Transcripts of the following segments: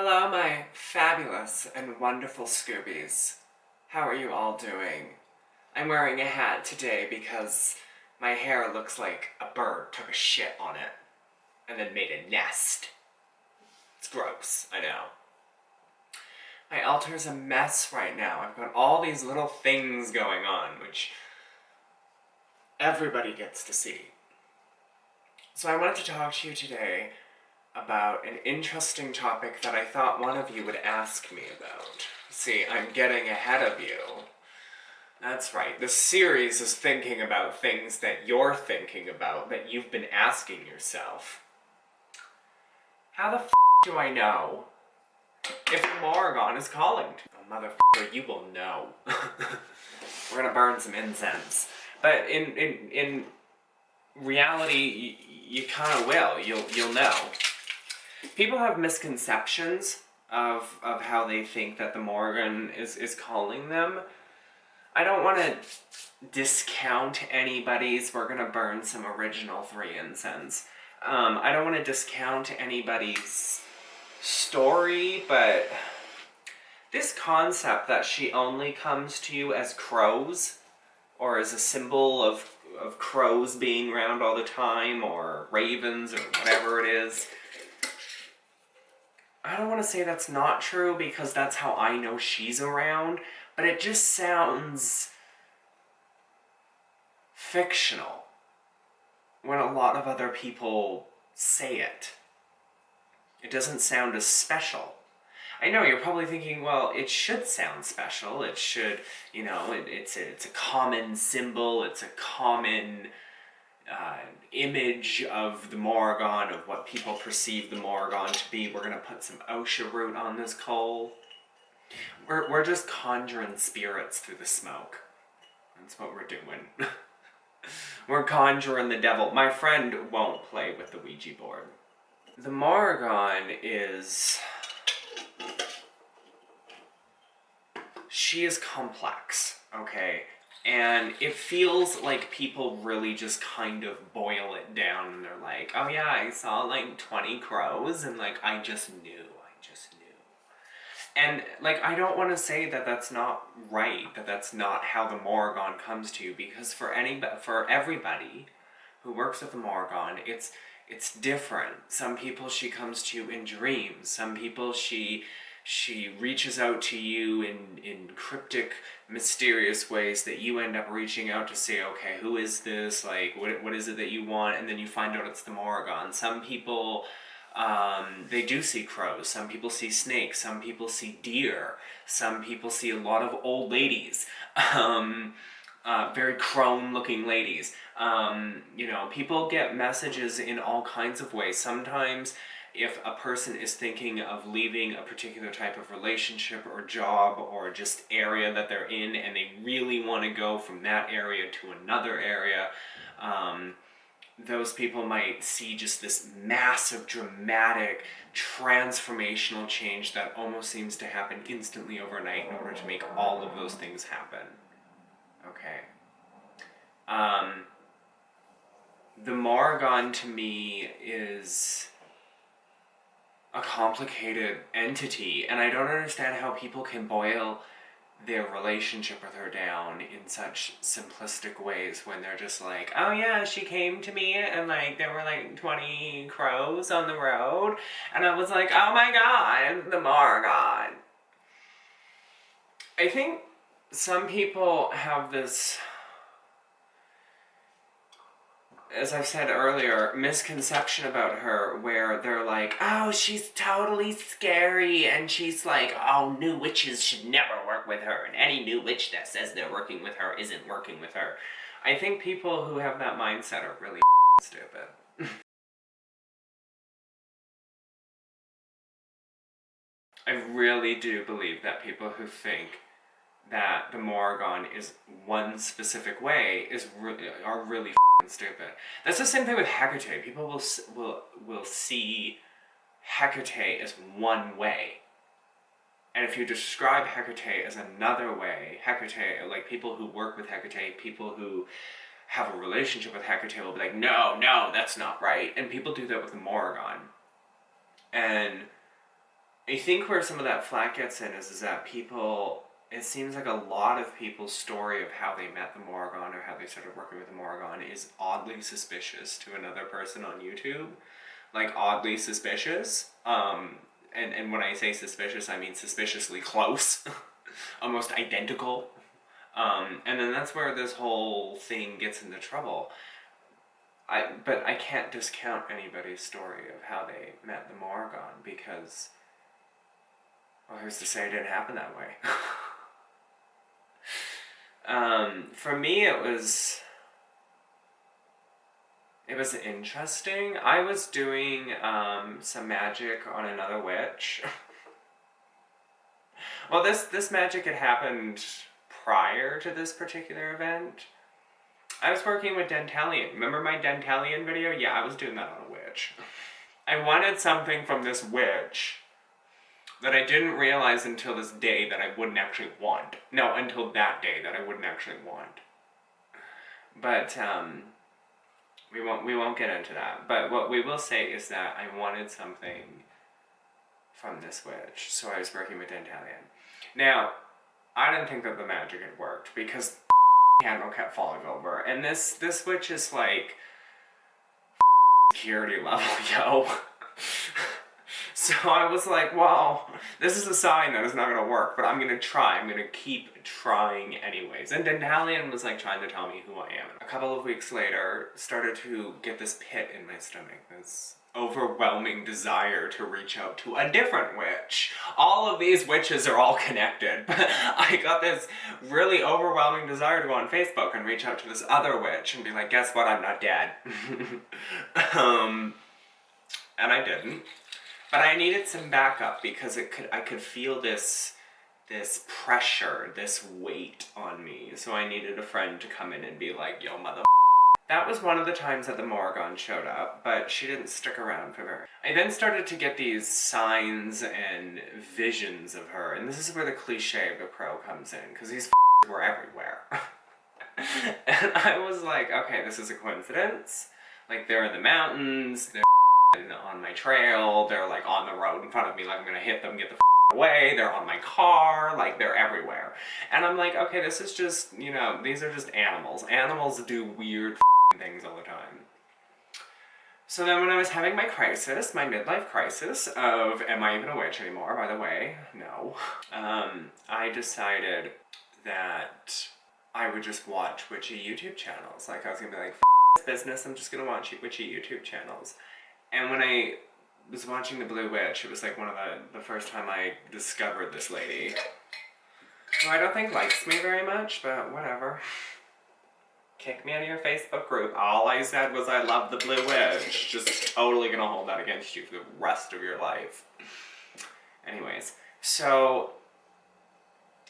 Hello, my fabulous and wonderful Scoobies. How are you all doing? I'm wearing a hat today because my hair looks like a bird took a shit on it and then made a nest. It's gross, I know. My altar's a mess right now. I've got all these little things going on, which everybody gets to see. So I wanted to talk to you today about an interesting topic that I thought one of you would ask me about. See, I'm getting ahead of you. That's right, this series is thinking about things that you're thinking about, that you've been asking yourself. How the f*** do I know if Morrigan is calling? Oh, motherfucker, you will know. We're gonna burn some incense. But in reality, you kind of will. You'll know. People have misconceptions of how they think that the Morrigan is calling them. I don't want to discount anybody's, we're going to burn some original 3 incense. I don't want to discount anybody's story, but this concept that she only comes to you as crows, or as a symbol of crows being around all the time, or ravens, or whatever it is, I don't want to say that's not true because that's how I know she's around, but it just sounds fictional when a lot of other people say it. It doesn't sound as special. I know you're probably thinking, well, it should sound special. It should, it's a common symbol. It's a common image of the Morrigan, of what people perceive the Morrigan to be. We're going to put some osha root on this coal. We're just conjuring spirits through the smoke. That's what we're doing. We're conjuring the devil. My friend won't play with the Ouija board. The Morrigan is... she is complex, okay? And it feels like people really just kind of boil it down and they're like, oh yeah, I saw like 20 crows and like, I just knew. And like, I don't want to say that that's not right, that that's not how the Morrigan comes to you, because for everybody who works with the Morrigan, it's different. Some people she comes to you in dreams. Some people she reaches out to you in cryptic, mysterious ways that you end up reaching out to say, okay, who is this? Like, what is it that you want? And then you find out it's the Morrigan. Some people... they do see crows, some people see snakes, some people see deer, some people see a lot of old ladies, very crone-looking ladies. People get messages in all kinds of ways. Sometimes if a person is thinking of leaving a particular type of relationship or job or just area that they're in and they really want to go from that area to another area, those people might see just this massive, dramatic, transformational change that almost seems to happen instantly overnight in order to make all of those things happen. Okay. The Morrigan to me is a complicated entity, and I don't understand how people can boil their relationship with her down in such simplistic ways when they're just like, oh yeah, she came to me and like there were like 20 crows on the road and I was like, oh my god, the Morrigan. I think some people have this, as I said earlier, misconception about her where they're like, oh, she's totally scary, and she's like, oh, new witches should never work with her, and any new witch that says they're working with her isn't working with her. I think people who have that mindset are really stupid. I really do believe that people who think that the Morrigan is one specific way are really stupid. That's the same thing with Hecate. People will see Hecate as one way. And if you describe Hecate as another way, Hecate, like people who work with Hecate, people who have a relationship with Hecate will be like, no, that's not right. And people do that with the Morrigan. And I think where some of that flack gets in is that people, it seems like a lot of people's story of how they met the Morrigan or how they started working with the Morrigan is oddly suspicious to another person on YouTube. Like, oddly suspicious. And when I say suspicious, I mean suspiciously close. Almost identical. And then that's where this whole thing gets into trouble. But I can't discount anybody's story of how they met the Morrigan because, well, who's to say it didn't happen that way? For me, it was interesting. I was doing some magic on another witch. Well, this magic had happened prior to this particular event. I was working with Dentalian. Remember my Dentalian video? Yeah, I was doing that on a witch. I wanted something from this witch that I didn't realize until this day that I wouldn't actually want. No, until that day that I wouldn't actually want. But, we won't get into that. But what we will say is that I wanted something from this witch, so I was working with Dentalian. Now, I didn't think that the magic had worked, because the candle kept falling over, and this witch is like security level, yo. So I was like, well, this is a sign that it's not gonna work, but I'm gonna try. I'm gonna keep trying anyways. And Dentalian was like trying to tell me who I am. A couple of weeks later, started to get this pit in my stomach, this overwhelming desire to reach out to a different witch. All of these witches are all connected, but I got this really overwhelming desire to go on Facebook and reach out to this other witch and be like, guess what, I'm not dead. And I didn't. But I needed some backup because I could feel this pressure, this weight on me. So I needed a friend to come in and be like, yo, mother. That was one of the times that the Morrigan showed up, but she didn't stick around for very. I then started to get these signs and visions of her, and this is where the cliche of the pro comes in, because these were everywhere. And I was like, okay, this is a coincidence. Like, they're in the mountains, they're on my trail, they're like on the road in front of me, like I'm gonna hit them, get the away, they're on my car, like they're everywhere. And I'm like, okay, this is just, you know, these are just animals. Animals do weird things all the time. So then when I was having my crisis, my midlife crisis of, am I even a witch anymore, by the way? No. I decided that I would just watch witchy YouTube channels. Like, I was gonna be like, this business, I'm just gonna watch witchy YouTube channels. And when I was watching The Blue Witch, it was like one of the first time I discovered this lady, who I don't think likes me very much, but whatever. Kick me out of your Facebook group. All I said was I love The Blue Witch. Just totally gonna hold that against you for the rest of your life. Anyways, so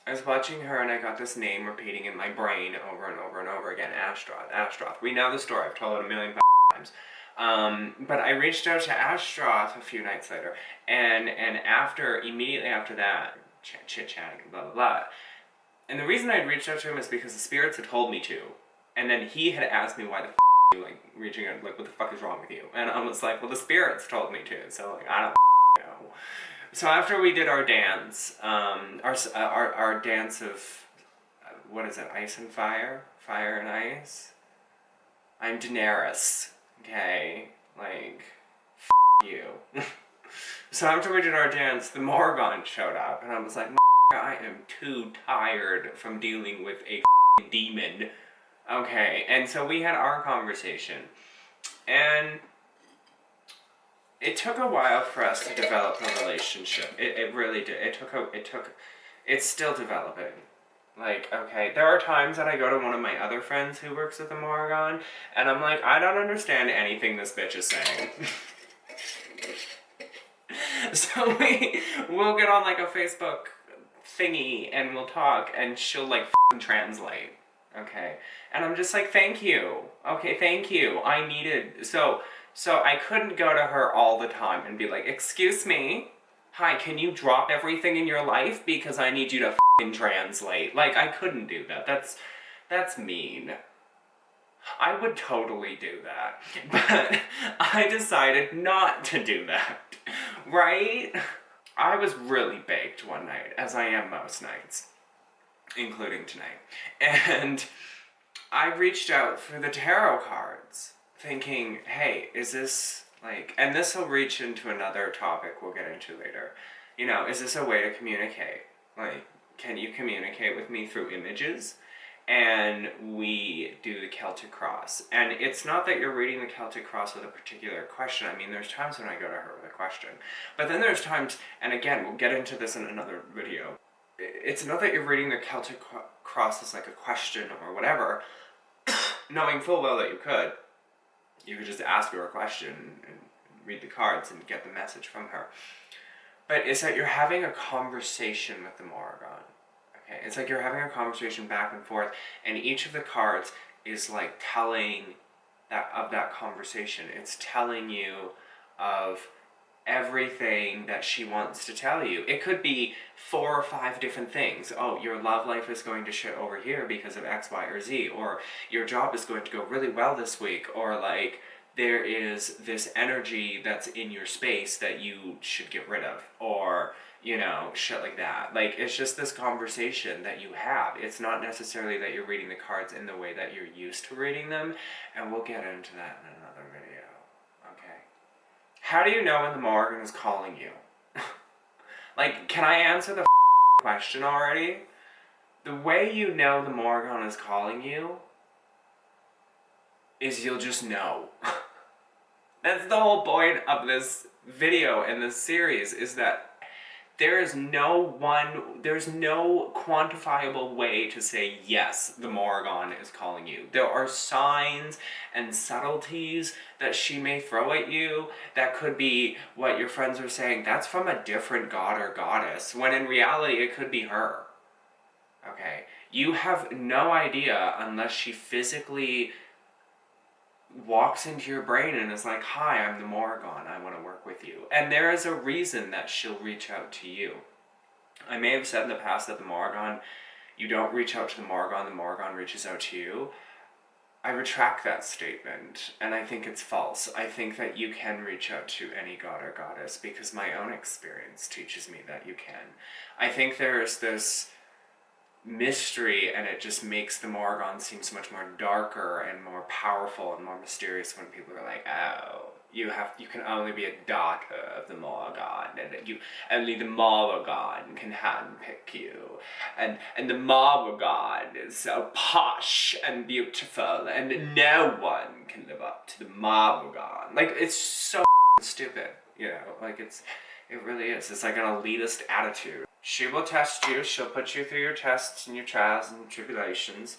I was watching her and I got this name repeating in my brain over and over and over again. Ashtroth, Ashtroth. We know the story. I've told it a million times. But I reached out to Ashtroth a few nights later, and immediately after that, chit-chatting and blah blah blah. And the reason I'd reached out to him is because the spirits had told me to, and then he had asked me why the you like reaching out, like what the fuck is wrong with you? And I was like, well, the spirits told me to, so like I don't know. So after we did our dance, our dance of what is it? Ice and fire, fire and ice. I'm Daenerys. Okay, like, you. So after we did our dance, the Morrigan showed up, and I was like, I am too tired from dealing with a demon. Okay, and so we had our conversation, and it took a while for us to develop a relationship. It really did. It's still developing. Like, okay, there are times that I go to one of my other friends who works at the Morrigan, and I'm like, I don't understand anything this bitch is saying. So we'll get on like a Facebook thingy, and we'll talk, and she'll like translate, okay? And I'm just like, thank you. Okay, thank you. I needed, so I couldn't go to her all the time and be like, excuse me, hi, can you drop everything in your life because I need you to translate. Like, I couldn't do that. That's mean. I would totally do that. But I decided not to do that. Right? I was really baked one night, as I am most nights, including tonight. And I reached out for the tarot cards, thinking, hey, is this, like, and this will reach into another topic we'll get into later. You know, is this a way to communicate? Like, can you communicate with me through images? And we do the Celtic Cross. And it's not that you're reading the Celtic Cross with a particular question. I mean, there's times when I go to her with a question. But then there's times, and again, we'll get into this in another video. It's not that you're reading the Celtic Cross as like a question or whatever, knowing full well that you could. You could just ask her a question and read the cards and get the message from her. But it's that you're having a conversation with the Morrigan. Okay, it's like you're having a conversation back and forth, and each of the cards is like telling that conversation. It's telling you of everything that she wants to tell you. It could be 4 or 5 different things. Oh, your love life is going to shit over here because of X, Y, or Z, or your job is going to go really well this week, or like there is this energy that's in your space that you should get rid of, or you know, shit like that. Like, it's just this conversation that you have. It's not necessarily that you're reading the cards in the way that you're used to reading them, and we'll get into that in another video. Okay? How do you know when the Morrigan is calling you? Like, can I answer the question already? The way you know the Morrigan is calling you is you'll just know. That's the whole point of this video and this series, is that there's no quantifiable way to say, yes, the Morrigan is calling you. There are signs and subtleties that she may throw at you that could be what your friends are saying, that's from a different god or goddess, when in reality it could be her. Okay? You have no idea unless she physically walks into your brain and is like, hi, I'm the Morrigan, I want to work with you. And there is a reason that she'll reach out to you. I may have said in the past that the Morrigan, you don't reach out to the Morrigan reaches out to you. I retract that statement, and I think it's false. I think that you can reach out to any god or goddess, because my own experience teaches me that you can. I think there's this mystery, and it just makes the Morrigan seem so much more darker and more powerful and more mysterious when people are like, oh, you can only be a daughter of the Morrigan, and you only the Morrigan can handpick you, and the Morrigan is so posh and beautiful, and no one can live up to the Morrigan. Like, it's so stupid, you know, like it really is. It's like an elitist attitude. She will test you, she'll put you through your tests and your trials and tribulations.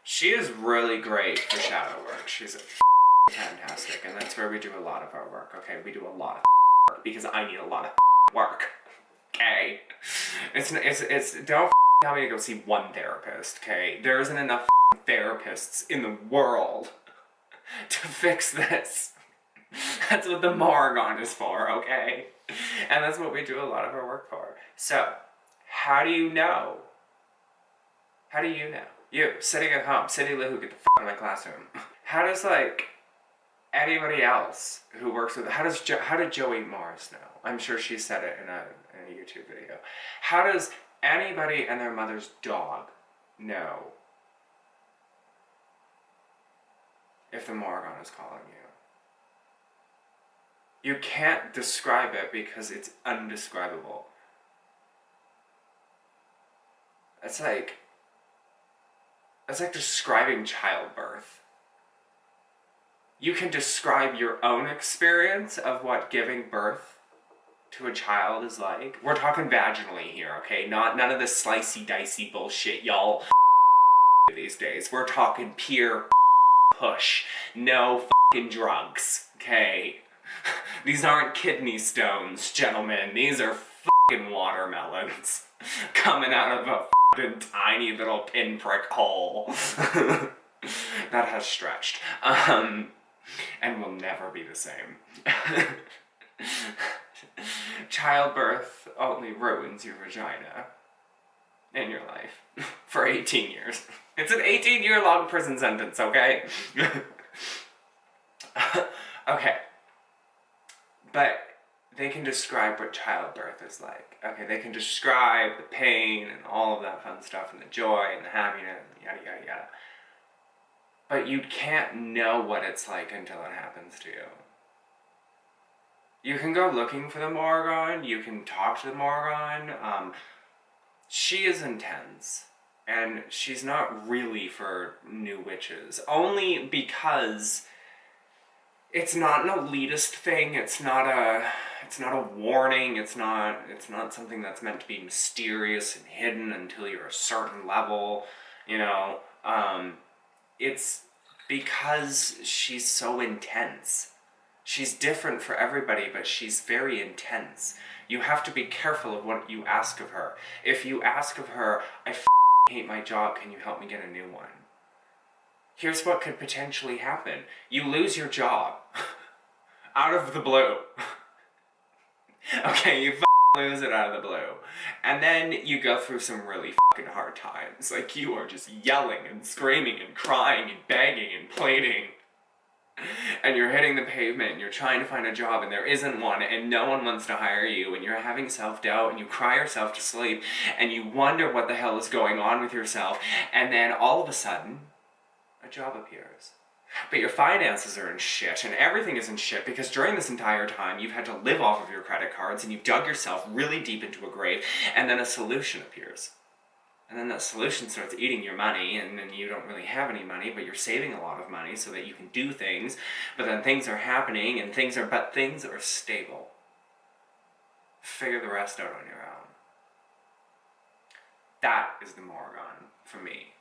She is really great for shadow work. She's fantastic, and that's where we do a lot of our work, okay? We do a lot of work, because I need a lot of work, okay? Don't tell me to go see one therapist, okay? There isn't enough therapists in the world to fix this. That's what the Morrigan is for, okay? And that's what we do a lot of our work for. So, how do you know? How do you know? You, sitting at home, City Lou, get the out of my classroom. How does, like, anybody else who works with, how did Joey Morris know? I'm sure she said it in a YouTube video. How does anybody and their mother's dog know if the Morrigan is calling you? You can't describe it because it's undescribable. It's like describing childbirth. You can describe your own experience of what giving birth to a child is like. We're talking vaginally here, okay? None of this slicey dicey bullshit y'all these days. We're talking pure push. No fucking drugs, okay? These aren't kidney stones, gentlemen. These are fucking watermelons coming out of a fucking tiny little pinprick hole that has stretched. And will never be the same. Childbirth only ruins your vagina in your life for 18 years. It's an 18-year-long prison sentence, okay? Okay. But they can describe what childbirth is like. Okay, they can describe the pain and all of that fun stuff and the joy and the happiness, yada yada yada. But you can't know what it's like until it happens to you. You can go looking for the Morrigan, you can talk to the Morrigan. She is intense. And she's not really for new witches. Only because it's not an elitist thing, it's not a warning, it's not something that's meant to be mysterious and hidden until you're a certain level, you know. It's because she's so intense. She's different for everybody, but she's very intense. You have to be careful of what you ask of her. If you ask of her, I hate my job, can you help me get a new one? Here's what could potentially happen. You lose your job. Out of the blue. Okay, you lose it out of the blue. And then you go through some really hard times. Like, you are just yelling and screaming and crying and begging and pleading. And you're hitting the pavement and you're trying to find a job and there isn't one and no one wants to hire you and you're having self-doubt and you cry yourself to sleep and you wonder what the hell is going on with yourself, and then all of a sudden, a job appears. But your finances are in shit and everything is in shit because during this entire time you've had to live off of your credit cards and you've dug yourself really deep into a grave, and then a solution appears. And then that solution starts eating your money, and then you don't really have any money, but you're saving a lot of money so that you can do things, but then things are happening, and things are stable. Figure the rest out on your own. That is the Morrigan for me.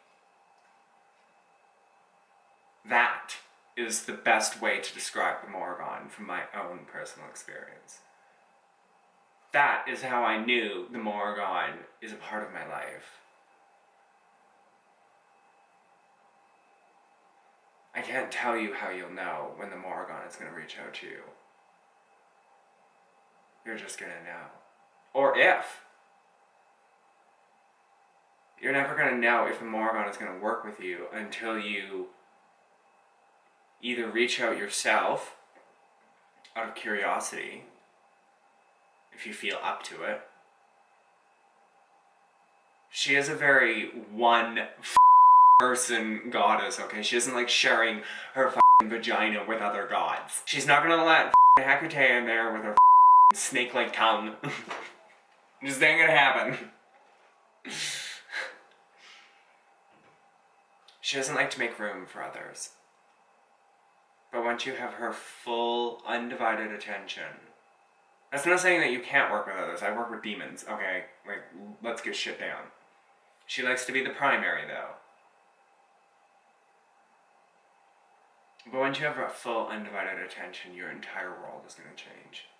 That is the best way to describe the Morrigan from my own personal experience. That is how I knew the Morrigan is a part of my life. I can't tell you how you'll know when the Morrigan is going to reach out to you. You're just going to know. Or if. You're never going to know if the Morrigan is going to work with you until you either reach out yourself out of curiosity, if you feel up to it. She is a very one-person goddess, okay? She isn't like sharing her vagina with other gods. She's not gonna let Hecate in there with her snake-like tongue. Just ain't gonna happen. She doesn't like to make room for others. But once you have her full, undivided attention, that's not saying that you can't work with others. I work with demons, okay? Like, let's get shit down. She likes to be the primary, though. But once you have her full, undivided attention, your entire world is going to change.